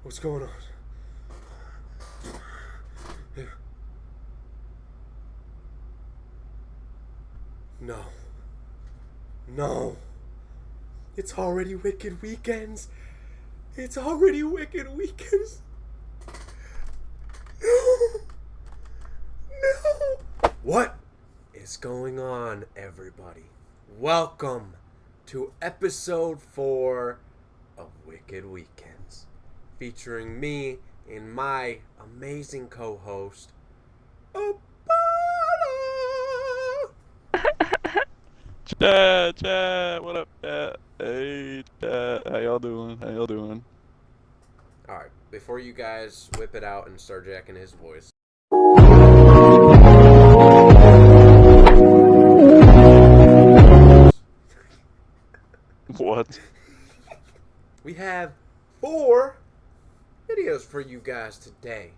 What's going on? Yeah. No. No. It's already Wicked Weekends. It's already Wicked Weekends. No. No. What is going on, everybody? Welcome to episode 4 of Wicked Weekends, featuring me and my amazing co-host, Apollo. Chat, what up, chat? Hey, chat, how y'all doing? Alright, before you guys whip it out and start jacking his voice, What? we have 4 videos for you guys today.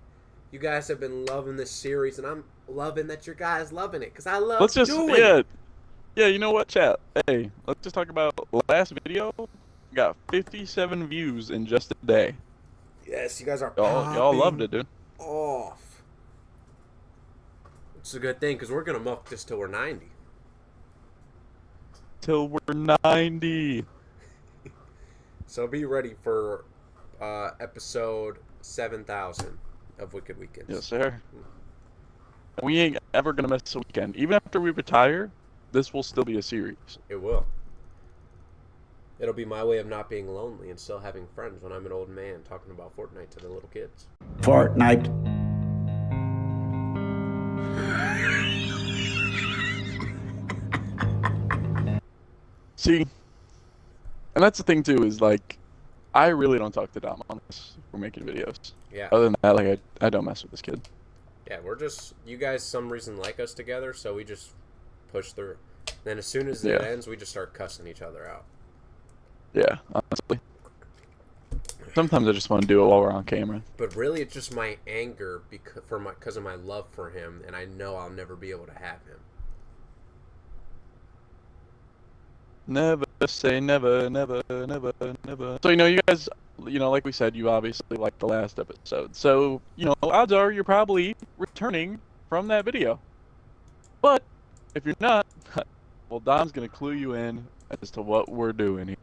You guys have been loving this series, and I'm loving that you guys loving it, because I love doing it. Yeah, you know what, chat? Hey, let's just talk about last video. Got 57 views in just a day. Yes, you guys are Y'all loved popping it, dude. off. It's a good thing, because we're going to milk this till we're 90. Till we're 90. So be ready for episode 7,000 of Wicked Weekends. Yes, sir. We ain't ever gonna miss a weekend. Even after we retire, this will still be a series. It will. It'll be my way of not being lonely and still having friends when I'm an old man talking about Fortnite to the little kids. Fortnite. See, and that's the thing too, is like, I really don't talk to Dom on this. We're making videos. Yeah. Other than that, like, I don't mess with this kid. Yeah, we're just, you guys some reason like us together, so we just push through. Then as soon as it ends, we just start cussing each other out. Yeah, honestly. Sometimes I just want to do it while we're on camera. But really, it's just my anger because of my love for him, and I know I'll never be able to have him. Never say never, never, never, never. So, you guys, like we said, you obviously liked the last episode. So, odds are you're probably returning from that video. But if you're not, well, Dom's going to clue you in as to what we're doing here.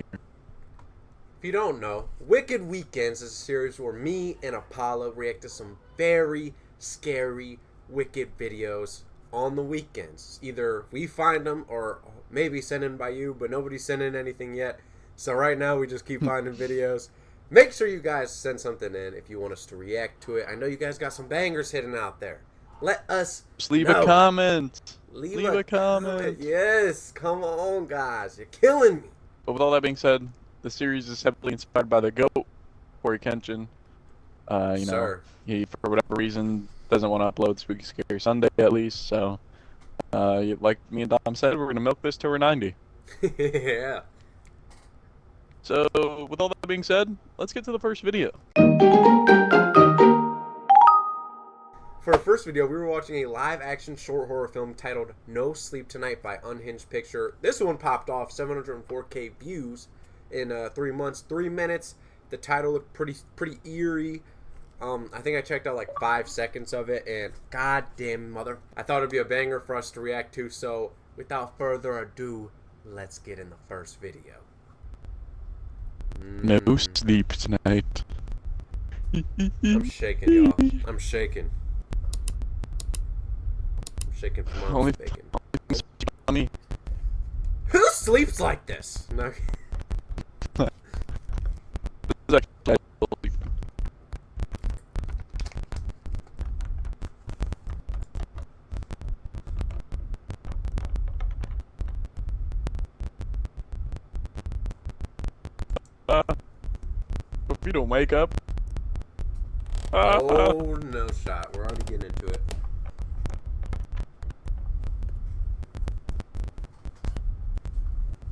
If you don't know, Wicked Weekends is a series where me and Apollo react to some very scary, wicked videos on the weekends. Either we find them or maybe sent in by you, but nobody's sent in anything yet. So right now we just keep finding videos. Make sure you guys send something in if you want us to react to it. I know you guys got some bangers hidden out there. Let us Just leave know. a comment. Leave a comment. Yes, come on, guys. You're killing me. But with all that being said, the series is heavily inspired by the GOAT, Corey Kenshin. Sir. He, for whatever reason, doesn't want to upload Spooky Scary Sunday, at least. So, like me and Dom said, we're going to milk this till we're 90. Yeah. So, with all that being said, let's get to the first video. For our first video, we were watching a live-action short horror film titled No Sleep Tonight by Unhinged Picture. This one popped off 704K views in 3 months, 3 minutes. The title looked pretty eerie. I think I checked out like 5 seconds of it, and goddamn mother, I thought it'd be a banger for us to react to. So, without further ado, let's get in the first video. No sleep tonight. I'm shaking, y'all. I'm shaking. I'm shaking from mom's Only bacon. me. Who sleeps like this? No. If you don't wake up. Oh, no shot. We're already getting into it.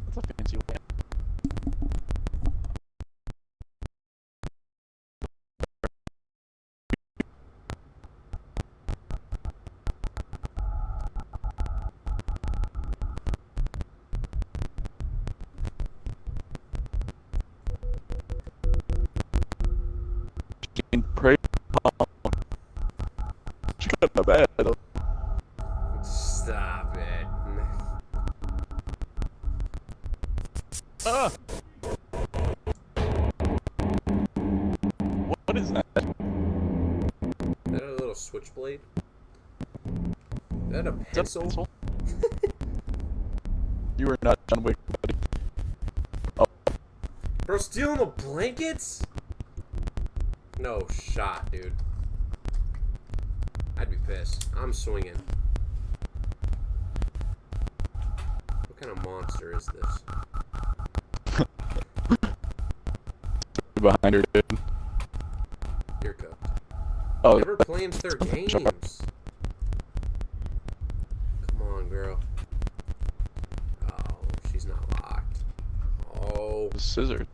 That's a fancy way. Not bad. Stop it. Ah! What is that? Is that a little switchblade? Is that a Is that a pencil? pencil? You are not John Wick, buddy. Oh, Bro, stealing the blankets? No shot, dude. I'd be pissed. I'm swinging. What kind of monster is this? behind her, dude. You're cooked. Oh, Never plans their games. Come on, girl. Oh, she's not locked. Oh. scissors.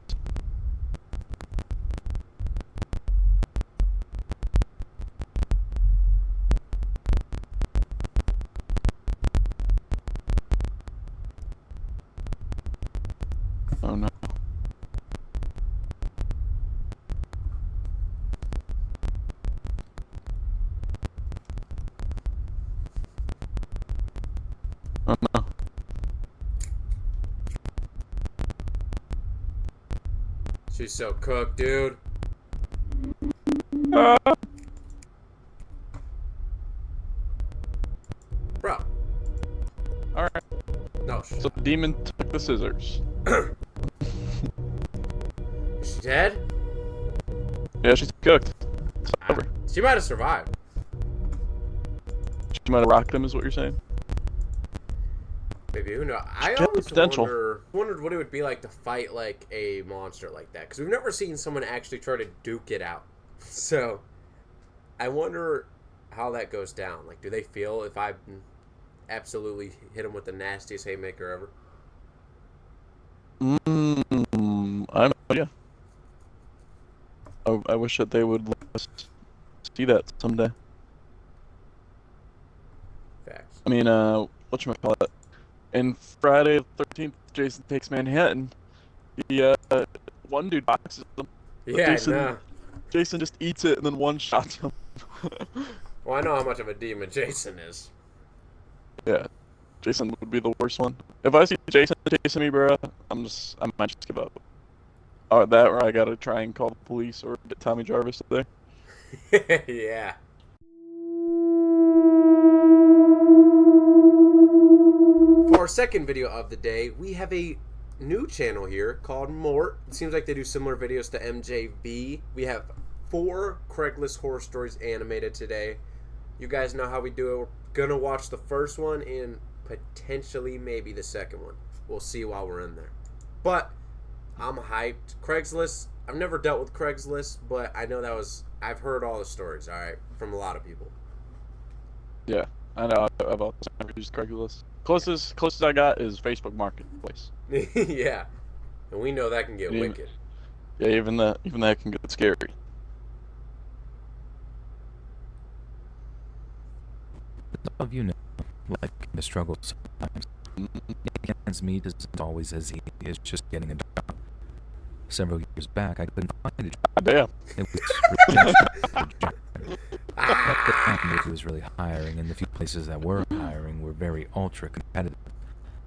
Oh no. Oh no. She's so cooked, dude. Ah! Bro. Alright, No, so the demon took the scissors. is she dead? Yeah, she's cooked. It's over. She might have survived. She might have rocked him, is what you're saying? Maybe, who knows? I She has always potential. wondered what it would be like to fight like a monster like that, because we've never seen someone actually try to duke it out. So I wonder how that goes down. Like, do they feel if I absolutely hit them with the nastiest haymaker ever? I have no idea. I wish that they would let us see that someday. Facts. I mean, whatchamacallit? In Friday the 13th, Jason Takes Manhattan, the one dude boxes him. but Yeah, Jason, nah. Jason just eats it and then one shots him. Well, I know how much of a demon Jason is. Yeah, Jason would be the worst one. If I see Jason chasing me, bro, I might just give up. Or that, or I gotta try and call the police or get Tommy Jarvis there. Yeah. For our second video of the day, we have a new channel here called Mort. It seems like they do similar videos to MJV. We have 4 Craigslist horror stories animated today. You guys know how we do it. We're gonna watch the first one and potentially maybe the second one. We'll see while we're in there. But I'm hyped. Craigslist, I've never dealt with Craigslist, but I know I've heard all the stories, alright, from a lot of people. Yeah, I know. I've also never used Craigslist. Closest I got is Facebook Marketplace. Yeah. And we know that can get Yeah. wicked. Yeah, even that can get scary. All of you know, like the struggle sometimes. Man's meat isn't always as easy as just getting a job. Several years back, I couldn't find a job. God damn. It was rejection. At the time, nobody was really hiring, and the few places that were hiring were very ultra competitive.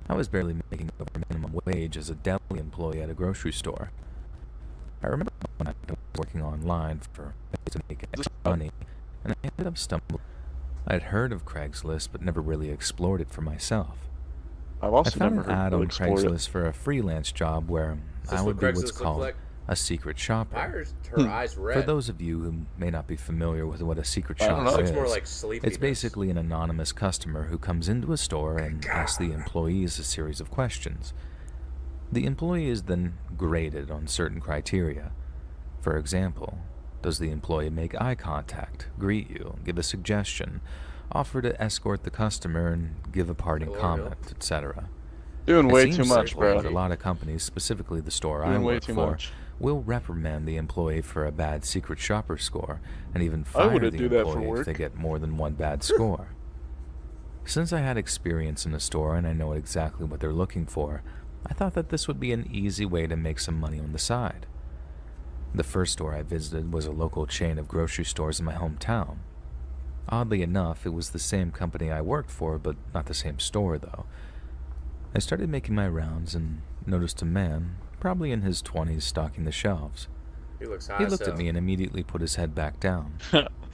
I was barely making over minimum wage as a deli employee at a grocery store. I remember when I was working online for ways to make extra money, and I ended up stumbling. I had heard of Craigslist, but never really explored it for myself. I've I also found never an ad on explored it. Craigslist for a freelance job where Is I this would what be what's Craigslist looks called like? a secret shopper. Why are her eyes red? For those of you who may not be familiar with what a secret I don't know. shopper Looks is, more like sleepiness. it's basically an anonymous customer who comes into a store and asks the employees a series of questions. The employee is then graded on certain criteria. For example, does the employee make eye contact, greet you, give a suggestion, offer to escort the customer, and give a parting Hello, comment, etc.? Doing It way seems too much, simple, bro. but a lot of companies, specifically the store I Doing way work too for, much. will reprimand the employee for a bad secret shopper score and even I fire wouldn't the do that for employee if work. they get more than one bad score. Since I had experience in a store and I know exactly what they're looking for, I thought that this would be an easy way to make some money on the side. The first store I visited was a local chain of grocery stores in my hometown. Oddly enough, it was the same company I worked for, but not the same store, though. I started making my rounds and noticed a man, probably in his 20s, stocking the shelves. He looks hot. He looked at me and immediately put his head back down.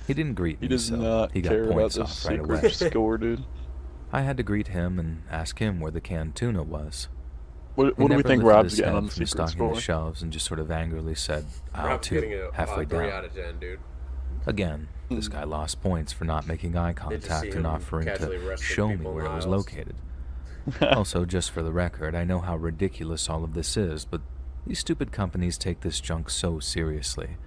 He didn't greet He me, does so not he got care about points the off right secret away. score, dude. I had to greet him and ask him where the canned tuna was. What He do we never think lifted Rob's his getting head on the from secret stocking the score? shelves and just sort of angrily said, "I'll Rob's getting too," a halfway 3 down. out of 10, dude. Again, this guy lost points for not making eye They just see contact and him offering casually to wrestling show me people in where it was aisles. located. Also, just for the record, I know how ridiculous all of this is, but these stupid companies take this junk so seriously.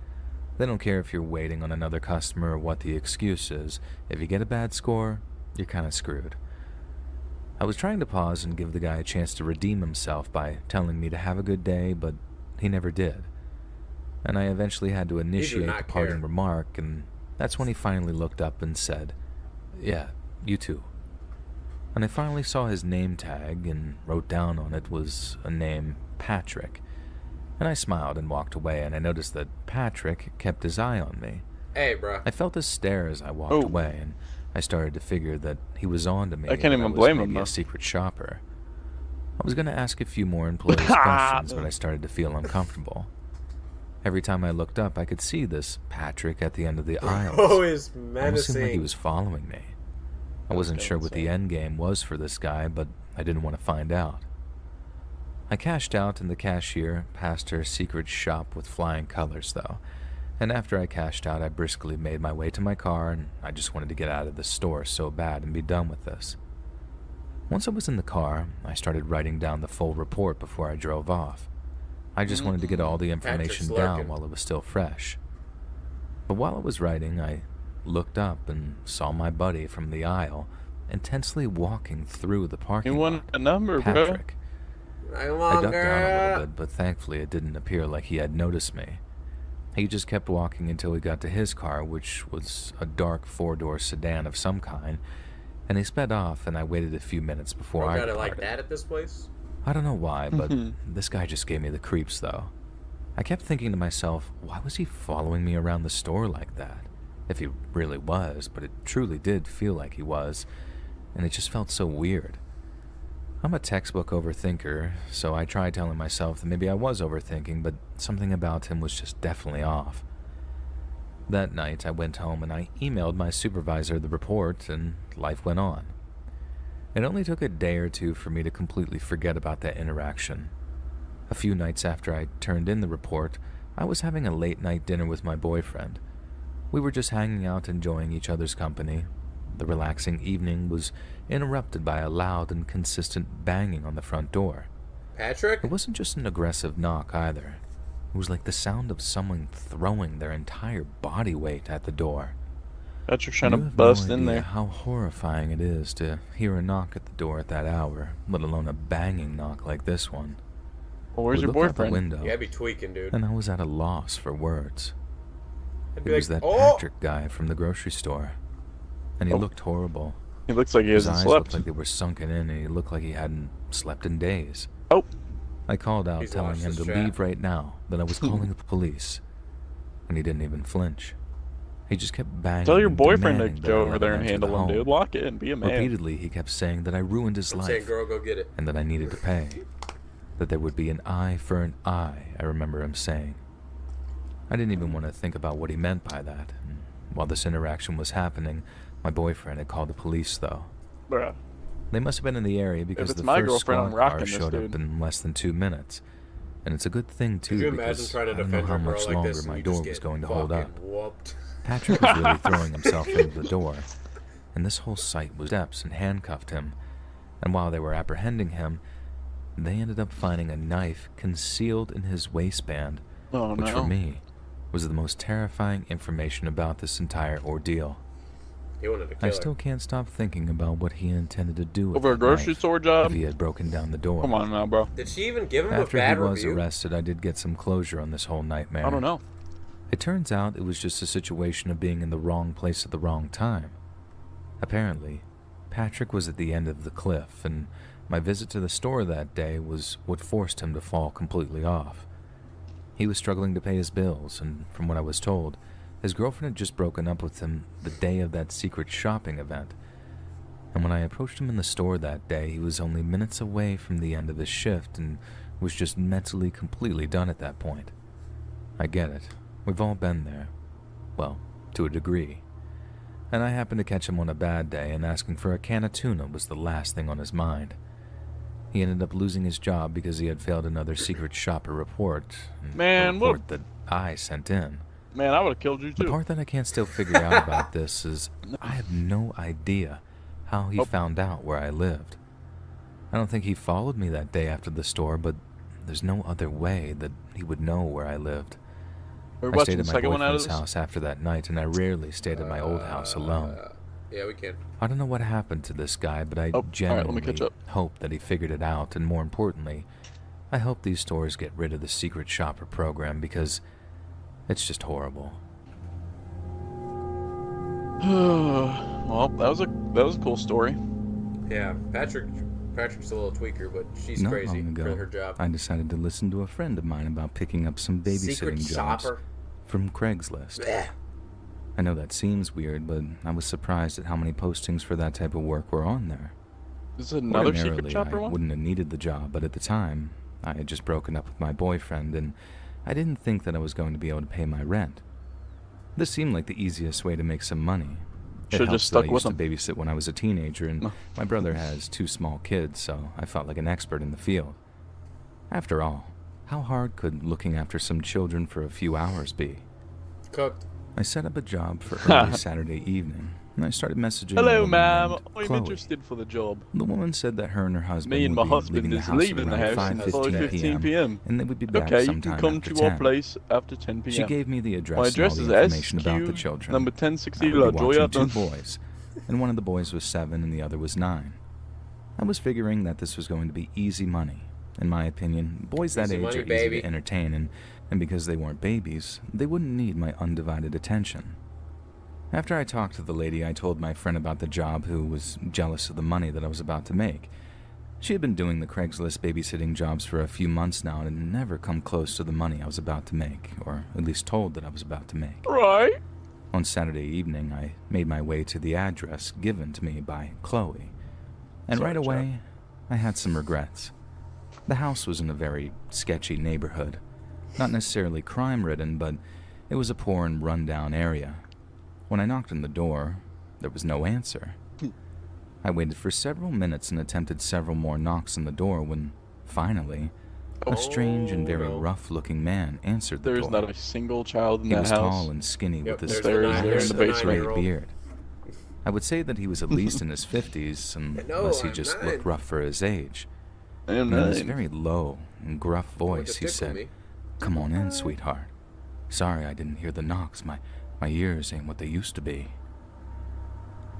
They don't care if you're waiting on another customer or what the excuse is. If you get a bad score, you're kind of screwed. I was trying to pause and give the guy a chance to redeem himself by telling me to have a good day, but he never did. And I eventually had to initiate not the parting care. remark, and that's when he finally looked up and said, "Yeah, you too." And I finally saw his name tag, and wrote down on it was a name, Patrick. And I smiled and walked away, and I noticed that Patrick kept his eye on me. Hey, bro. I felt his stare as I walked Oh. away, and I started to figure that he was on to me. I can't and even was blame him, maybe though. a secret shopper. I was going to ask a few more employees questions, but I started to feel uncomfortable. Every time I looked up, I could see this Patrick at the end of the aisles. Oh, is Almost seemed menacing. like he was following me. I wasn't sure what the end game was for this guy, but I didn't want to find out. I cashed out, and the cashier passed her secret shop with flying colors, though. And after I cashed out, I briskly made my way to my car, and I just wanted to get out of the store so bad and be done with this. Once I was in the car, I started writing down the full report before I drove off. I just wanted to get all the information Patrick's down lurking. while it was still fresh. But while I was writing, I looked up and saw my buddy from the aisle intensely walking through the parking You lot. want a number, bro? Patrick. Come I on, ducked down a little girl. bit, but thankfully it didn't appear like he had noticed me. He just kept walking until he got to his car, which was a dark 4-door sedan of some kind, and he sped off, and I waited a few minutes before Bro I got it departed. like that at this place? I don't know why, but this guy just gave me the creeps, though. I kept thinking to myself, why was he following me around the store like that? If he really was, but it truly did feel like he was, and it just felt so weird. I'm a textbook overthinker, so I tried telling myself that maybe I was overthinking, but something about him was just definitely off. That night, I went home and I emailed my supervisor the report, and life went on. It only took a day or two for me to completely forget about that interaction. A few nights after I turned in the report, I was having a late-night dinner with my boyfriend. We were just hanging out, enjoying each other's company. The relaxing evening was interrupted by a loud and consistent banging on the front door. Patrick? It wasn't just an aggressive knock either. It was like the sound of someone throwing their entire body weight at the door. Patrick's trying to You have bust no in idea there. how horrifying it is to hear a knock at the door at that hour, let alone a banging knock like this one. Well, where's We your looked out the boyfriend? window, Yeah, I'd be tweaking, dude. and I was at a loss for words. I'd It be was like, that oh! Patrick guy from the grocery store, and he Oh. looked horrible. He looks like he His hasn't eyes slept. looked like they were sunken in, and he looked like he hadn't slept in days. Oh. I called out, He's telling lost him his to strap. leave right now, that I was calling the police, and he didn't even flinch. He just kept banging. Tell your and boyfriend to demanding that I go let over there and enter the handle him, home. dude. Lock it and be a man. Repeatedly, he kept saying that I ruined his I'm saying, life, girl, go get it. and that I needed to pay. That there would be an eye for an eye, I remember him saying. I didn't even want to think about what he meant by that. And while this interaction was happening, my boyfriend had called the police, though. Bruh. They must have been in the area because it's the my first girlfriend, I'm squad car rocking this showed up dude. in less than 2 minutes. And it's a good thing, too, Could you imagine because trying to I don't know defend how your girl much like longer this and my you door just was get going to hold fucking up. whooped? Patrick was really throwing himself into the door, and this whole sight was steps and handcuffed him. And while they were apprehending him, they ended up finding a knife concealed in his waistband, Oh, which no. for me was the most terrifying information about this entire ordeal. He wanted to kill I her. still can't stop thinking about what he intended to do with Over a that grocery knife store if job? he had broken down the door. Come on now, bro. Did she even give him After a he bad was review? arrested, I did get some closure on this whole nightmare. I don't know. It turns out it was just a situation of being in the wrong place at the wrong time. Apparently, Patrick was at the end of the cliff, and my visit to the store that day was what forced him to fall completely off. He was struggling to pay his bills, and from what I was told, His girlfriend had just broken up with him the day of that secret shopping event. And when I approached him in the store that day, he was only minutes away from the end of his shift and was just mentally completely done at that point. I get it. We've all been there. Well, to a degree. And I happened to catch him on a bad day, and asking for a can of tuna was the last thing on his mind. He ended up losing his job because he had failed another secret shopper report. Man, a report that I sent in. Man, I would have killed you The too. part that I can't still figure out about this is I have no idea how he found out where I lived. I don't think he followed me that day after the store, but there's no other way that he would know where I lived. We're I watching stayed the at my second one out of boyfriend's this. house after that night, and I rarely stayed at my old house alone. Yeah, we can. I don't know what happened to this guy, but I Oh, all right, let me genuinely catch up. hope that he figured it out, and more importantly, I hope these stores get rid of the secret shopper program because it's just horrible. Well, that was a cool story. Yeah, Patrick's a little tweaker, but she's Not crazy long ago, for her job. I decided to listen to a friend of mine about picking up some babysitting Secret jobs shopper. from Craigslist. Blech. I know that seems weird, but I was surprised at how many postings for that type of work were on there. This is another secret Ordinarily, shopper I one? wouldn't have needed the job, but at the time, I had just broken up with my boyfriend, and I didn't think that I was going to be able to pay my rent. This seemed like the easiest way to make some money. It Should've helps just that stuck I with used to babysit when I was a teenager, and No. my brother has 2 small kids, so I felt like an expert in the field. After all, how hard could looking after some children for a few hours be? Cooked. I set up a job for early Saturday evening, and I started messaging a Hello, woman ma'am. named I'm Chloe. interested for the job. The woman said that her and her husband Me and would my be husband leaving the is house leaving the around house at 5:15 p.m. and they would be back Okay, you can sometime come after to our 10. place after 10 p.m. She gave me the address, My address and is all the information about the SQ children. number I 1060 would La be Joya. watching 2 boys, and one of the boys was 7 and the other was 9. I was figuring that this was going to be easy money. In my opinion, boys that Easy age money, are easy baby. to entertain, and because they weren't babies, they wouldn't need my undivided attention. After I talked to the lady, I told my friend about the job, who was jealous of the money that I was about to make. She had been doing the Craigslist babysitting jobs for a few months now and had never come close to the money I was about to make, or at least told that I was about to make. Right. On Saturday evening, I made my way to the address given to me by Chloe. And Sorry, right away, I had some regrets. The house was in a very sketchy neighborhood. Not necessarily crime-ridden, but it was a poor and run-down area. When I knocked on the door, there was no answer. I waited for several minutes and attempted several more knocks on the door when, finally, a strange and very no. rough-looking man answered the There's door. not a single child in He that was house. tall and skinny Yep, with there's his the nine- there's the gray basement. beard. I would say that he was at least in his 50s, unless he I'm just 9. looked rough for his age. I am And in his 9. very low and gruff voice, he Tickle said, me. "Come on in, sweetheart. Sorry I didn't hear the knocks. My ears ain't what they used to be."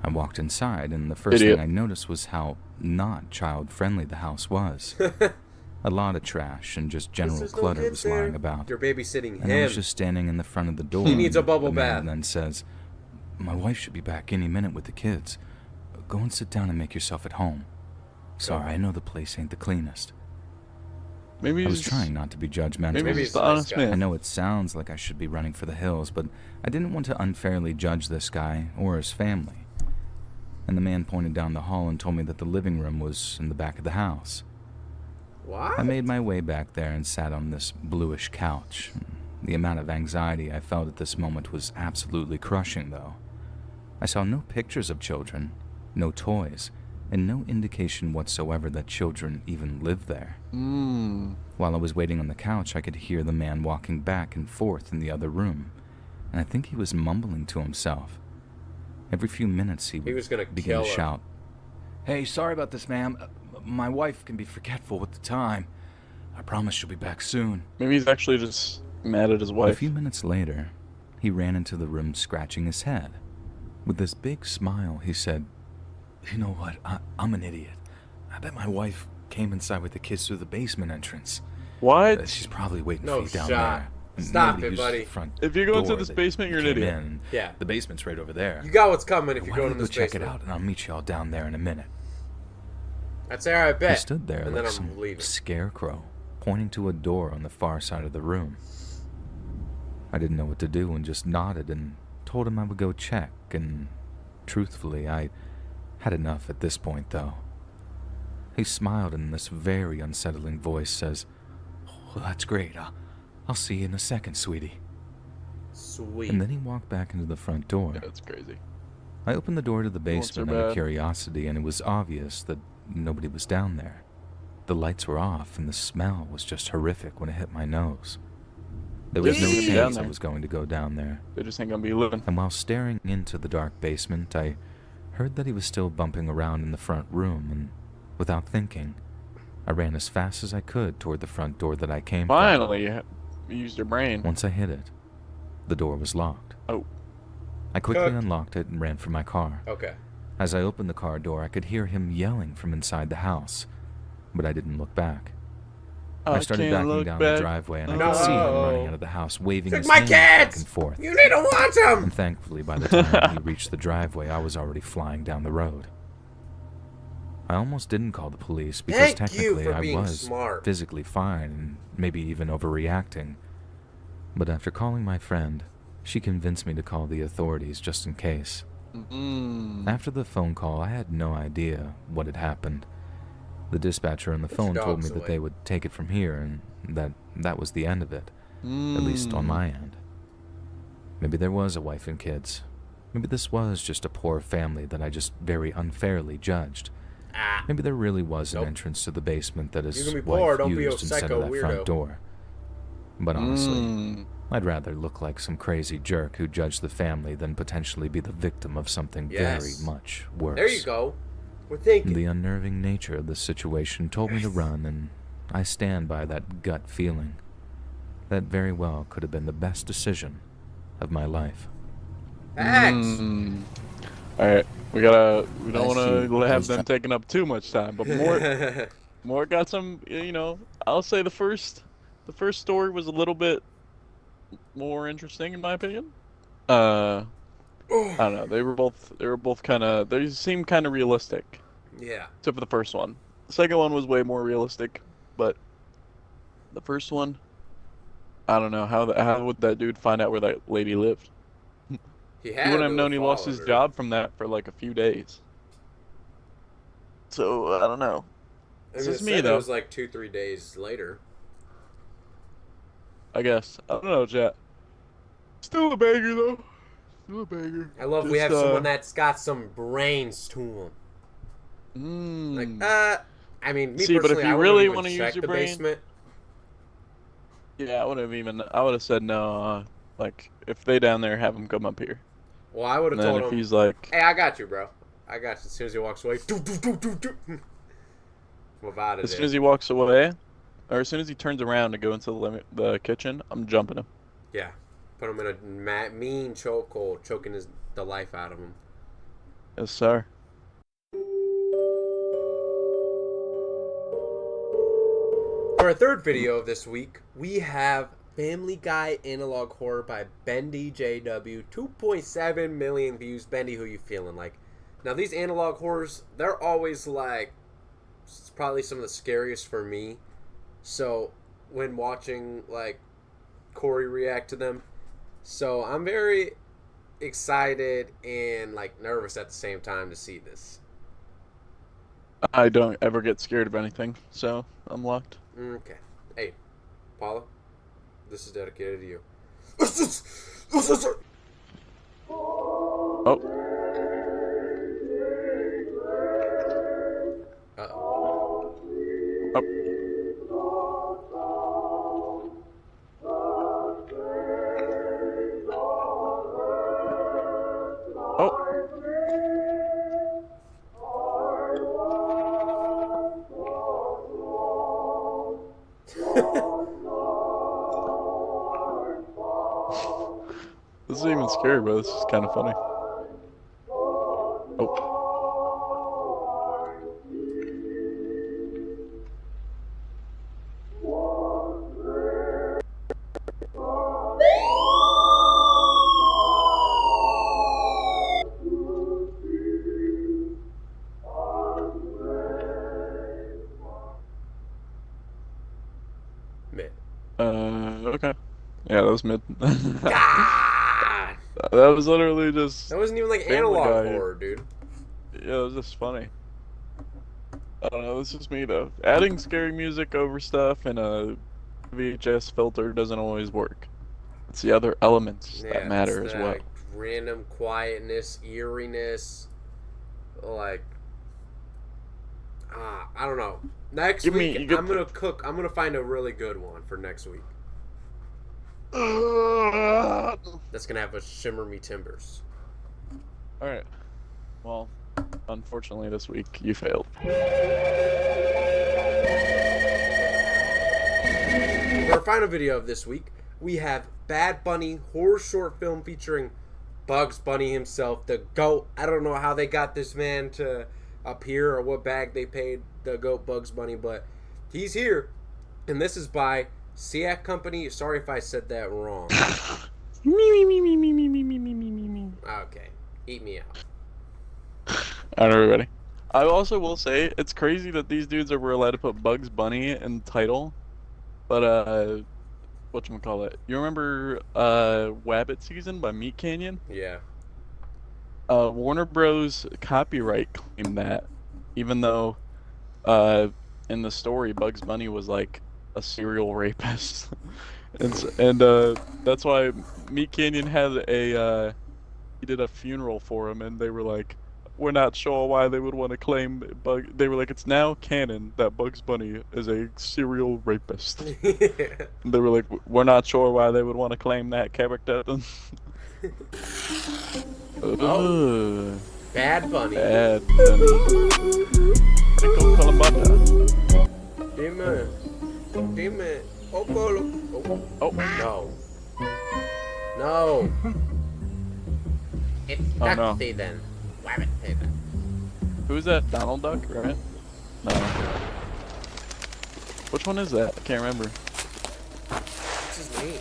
I walked inside, and the first Idiot. thing I noticed was how not child-friendly the house was. A lot of trash and just general There's no clutter kids was there. lying about. You're babysitting And I him. was just standing in the front of the door. He needs a and bubble the man bath. then says, "My wife should be back any minute with the kids. Go and sit down and make yourself at home. Sorry, I know the place ain't the cleanest." Maybe I he's was trying not to be judgmental. Maybe Maybe he's he's the a nice honest guy. I man. know it sounds like I should be running for the hills, but I didn't want to unfairly judge this guy or his family. And the man pointed down the hall and told me that the living room was in the back of the house. What? I made my way back there and sat on this bluish couch. The amount of anxiety I felt at this moment was absolutely crushing, though. I saw no pictures of children, no toys, and no indication whatsoever that children even lived there. While I was waiting on the couch, I could hear the man walking back and forth in the other room, and I think he was mumbling to himself. Every few minutes he was gonna would begin kill to her. shout, "Hey, sorry about this, ma'am. My wife can be forgetful with the time. I promise she'll be back soon." Maybe he's actually just mad at his A wife. few minutes later, he ran into the room scratching his head. With this big smile, he said, "You know what? I'm an idiot. I bet my wife came inside with the kids through the basement entrance. What? She's probably waiting No for you down shot. there. And Stop nobody it, uses buddy. the front If you're going to door this that basement, you you're an came idiot. in. Yeah. The basement's right over there. You got what's coming if Why you're don't going you to go this check basement. it out, and I'll meet you all down there in a minute." I'd say, alright, He bet. stood there and like then some I'm leaving. scarecrow, pointing to a door on the far side of the room. I didn't know what to do and just nodded and told him I would go check, and truthfully, I had enough at this point, though. He smiled and in this very unsettling voice says, "Oh, that's great. I'll see you in a second, sweetie." Sweet. And then he walked back into the front door. Yeah, that's crazy. I opened the door to the Won't so basement out of bad. curiosity, and it was obvious that nobody was down there. The lights were off, and the smell was just horrific when it hit my nose. There was no Leave. Down chance I there. was going to go down there. They just ain't gonna be living. And while staring into the dark basement, I heard that he was still bumping around in the front room, and without thinking, I ran as fast as I could toward the front door that I came Finally, you used your brain. from. Once I hit it, the door was locked. Oh. I quickly Cooked. unlocked it and ran for my car. Okay. As I opened the car door, I could hear him yelling from inside the house, but I didn't look back. I started can't backing look down back. the driveway, and I No. could see him running out of the house, waving Take his my hands back kids! and forth. You need to watch him! And thankfully, by the time he reached the driveway, I was already flying down the road. I almost didn't call the police because Thank you technically for I being was smart. physically fine and maybe even overreacting. But after calling my friend, she convinced me to call the authorities just in case. After the phone call, I had no idea what had happened. The dispatcher on the Put phone your told me dogs that away. they would take it from here and that was the end of it, at least on my end. Maybe there was a wife and kids. Maybe this was just a poor family that I just very unfairly judged. Ah. Maybe there really was an Nope. entrance to the basement that You're his gonna be wife poor, don't be a used instead psycho of that weirdo. front door. But honestly, Mm. I'd rather look like some crazy jerk who judged the family than potentially be the victim of something Yes. very much worse. There you go. We're thinking. The unnerving nature of the situation told me to run, and I stand by that gut feeling. That very well could have been the best decision of my life. Facts. Alright, we don't I want see. to have Is them that- taking up too much time, but more got some, I'll say the first story was a little bit more interesting in my opinion. I don't know, they were both they seemed kind of realistic, Yeah. except for the first one. The second one was way more realistic, but the first one, I don't know, how would that dude find out where that lady lived? He You had wouldn't to have known he have lost followed his her. job from that for like a few days. So, I don't know. I This mean, is it me, said though. It was like 2-3 days later. I guess. I don't know, chat. Still a banger, though. Still a banger. I love we Just, have someone that's got some brains to him. Like, I mean, me See, but if personally, you I really wouldn't wanna even use check your the brain- basement. Yeah, I would have said no, like, if they down there, have them come up here. Well, I would And have then told if him, he's like, hey, I got you, bro. I got you. As soon as he walks away, move out of as soon there. as he walks away, or as soon as he turns around to go into the kitchen, I'm jumping him. Yeah. Put him in a mean chokehold, choking the life out of him. Yes, sir. For our third video of this week, we have Family Guy Analog Horror by Bendy JW. 2.7 million views. Bendy, who you feeling like? Now, these analog horrors, they're always like, it's probably some of the scariest for me. So, when watching, like, Corey react to them. So, I'm very excited and, like, nervous at the same time to see this. I don't ever get scared of anything, so I'm locked. Okay. Hey, Paula, this is dedicated to you. Oh, Uh-oh. oh. This isn't even scary, bro. This is kind of funny. Oh. Man. Okay. Yeah, that was mid. God! That was literally just. That wasn't even like Family analog Guy. horror, dude. Yeah, it was just funny. I don't know. This is me though. Adding scary music over stuff in a VHS filter doesn't always work. It's the other elements that matter it's as well. like random quietness, eeriness, like I don't know. Next Give me- week you get I'm gonna cook. I'm gonna find a really good one for next week. All That's gonna have a shimmer me timbers. right. Well, unfortunately, this week you failed. For our final video of this week, we have Bad Bunny horror short film featuring Bugs Bunny himself, the GOAT. I don't know how they got this man to appear or what bag they paid the GOAT Bugs Bunny, but he's here. And this is by SEAC Company. Sorry if I said that wrong. Okay, eat me out. Alright, everybody. I also will say it's crazy that these dudes were allowed to put Bugs Bunny in the title, but whatchamacallit? You remember Wabbit Season by Meat Canyon? Yeah. Warner Bros. Copyright claimed that, even though in the story Bugs Bunny was like a serial rapist, and that's why Meat Canyon had he did a funeral for him, and they were like, we're not sure why they would want to claim They were like, it's now canon that Bugs Bunny is a serial rapist. They were like, we're not sure why they would want to claim that character. Oh. Bad Bunny. Bad Bunny. Rico Colombatta. Dime. Oh, Colo. Oh. No. No. It's Oh, Duck no. Season. Wabbit Season. Who is that? Donald Duck, right? No. Which one is that? I can't remember. What's his name?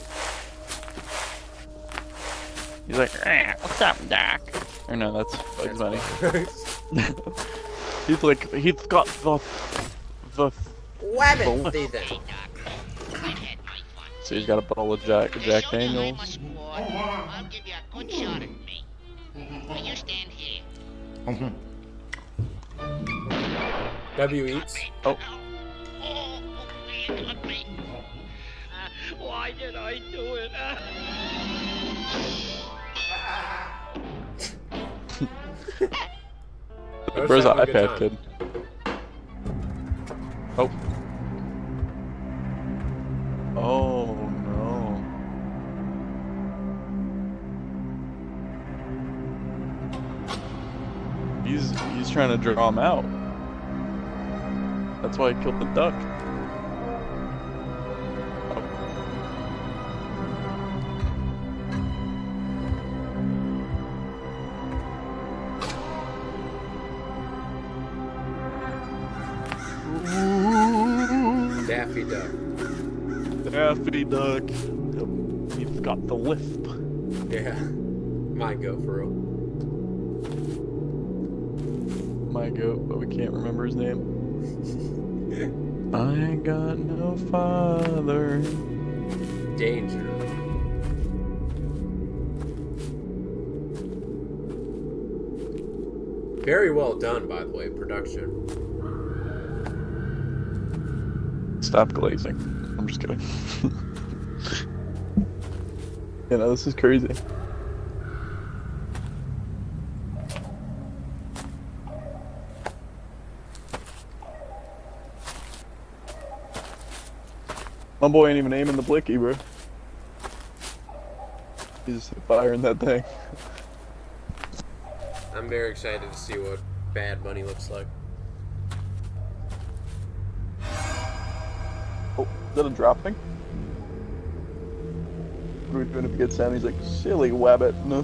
He's like, what's up, Doc? Or no, that's Bugs Bunny. He's like, he's got the Wabbit Season. So he's got a bottle of Jack Show you how Daniels. much more. I'll give you a good shot at me. Now you stand here. W eats. Oh. Oh, you got me. Why did I do it? Where's the having a good iPad time. kid? Oh. Oh no. He's trying to draw him out. That's why he killed the duck. Daffy Duck. Daffy Duck. He's got the lisp. Yeah. Might go for real. My goat, but we can't remember his name. I ain't got no father. Danger. Very well done, by the way, production. Stop glazing. I'm just kidding. You know, this is crazy. My boy ain't even aiming the blicky, bro. He's just firing that thing. I'm very excited to see what Bad Bunny looks like. Oh, is that a dropping? What are we doing if he gets down? He's like, silly wabbit. No.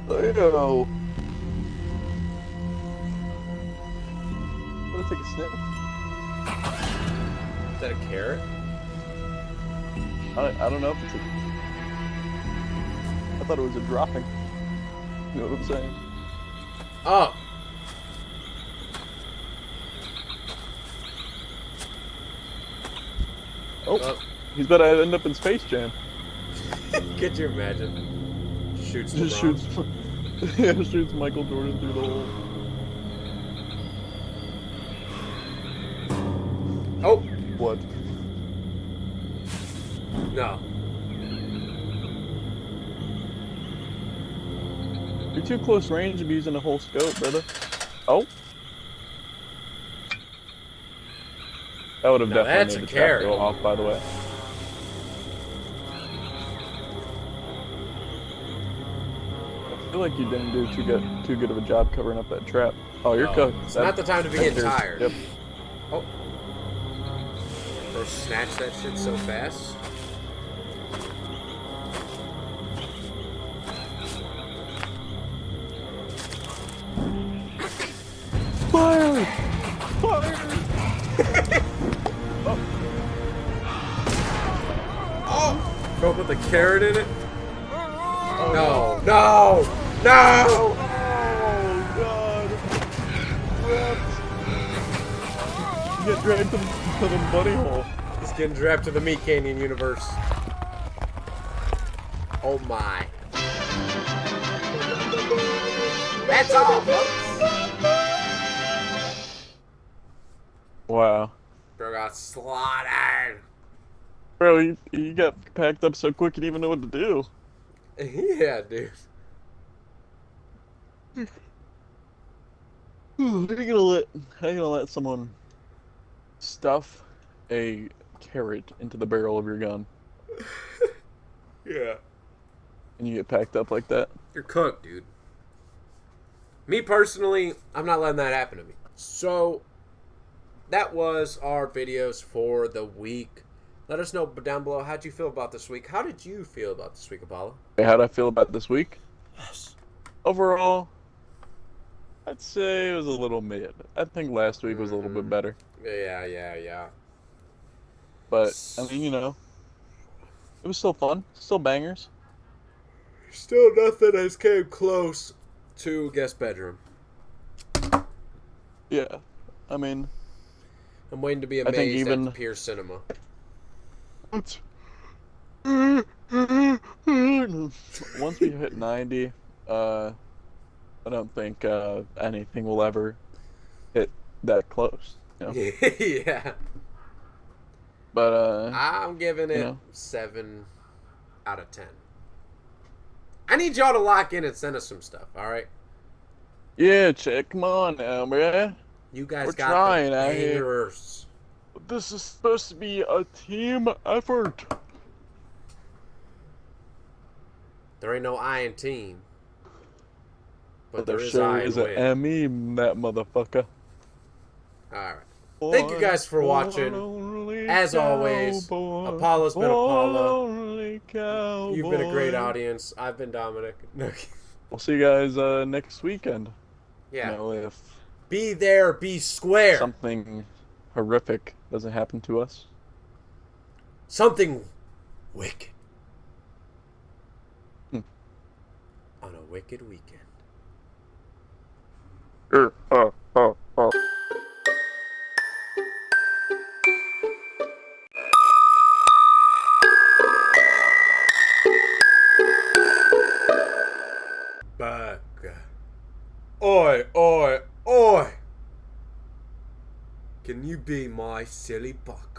Ew. Let's take a sniff. Is that a carrot? I don't know if it's a... I thought it was a dropping. You know what I'm saying? Oh! Oh, Oh, He's about to end up in Space Jam. Could you imagine? Shoots Just LeBron. shoots, yeah, shoots Michael Jordan through the hole. Oh What? no! You're too close range to be using a whole scope, brother. Oh. That would have Now definitely that's made a the trap carry. go off, by the way. I feel like you didn't do too good of a job covering up that trap. Oh, you're No, cooked. it's not the time to be getting there's- tired. Yep. Oh. Bro, snatch that shit so fast. Fire! Fire! Oh! Bro, put the carrot in it? No! No! No! Oh, God! Trapped. You get dragged to the bunny hole. He's getting trapped to the Meat Canyon universe. Oh my. That's all, folks. Wow. Bro got slaughtered. Bro, he got packed up so quick he didn't even know what to do. Yeah, dude. How you gonna let someone stuff a carrot into the barrel of your gun Yeah. and you get packed up like that? You're cooked, dude. Me personally, I'm not letting that happen to me. So, that was our videos for the week. Let us know down below how'd you feel about this week. How did you feel about this week, Apollo? Hey, how'd I feel about this week? Yes. Overall, I'd say it was a little mid. I think last week was a little bit better. Yeah. But, I mean, you know, it was still fun. Still bangers. Still nothing has came close to guest bedroom. Yeah. I mean, I'm waiting to be think amazed even- at the Pier Cinema. once we hit 90, I don't think anything will ever hit that close. You know? Yeah. But I'm giving it You know. 7 out of 10. I need y'all to lock in and send us some stuff, alright? yeah, check, come on now, bruh. You guys We're got trying the out here. bangers. This is supposed to be a team effort. There ain't no I in team. But There there is sure I in is win. a ME in that motherfucker. Alright. Thank you guys for watching. As always, Apollo's been Apollo. You've been a great audience. I've been Dominic. No, We'll see you guys next weekend. yeah. You know, if Be there, be square. something horrific doesn't happen to us. Something wicked. Hmm. On a wicked weekend. Back. Oi, oi, oi! Can you be my silly buck?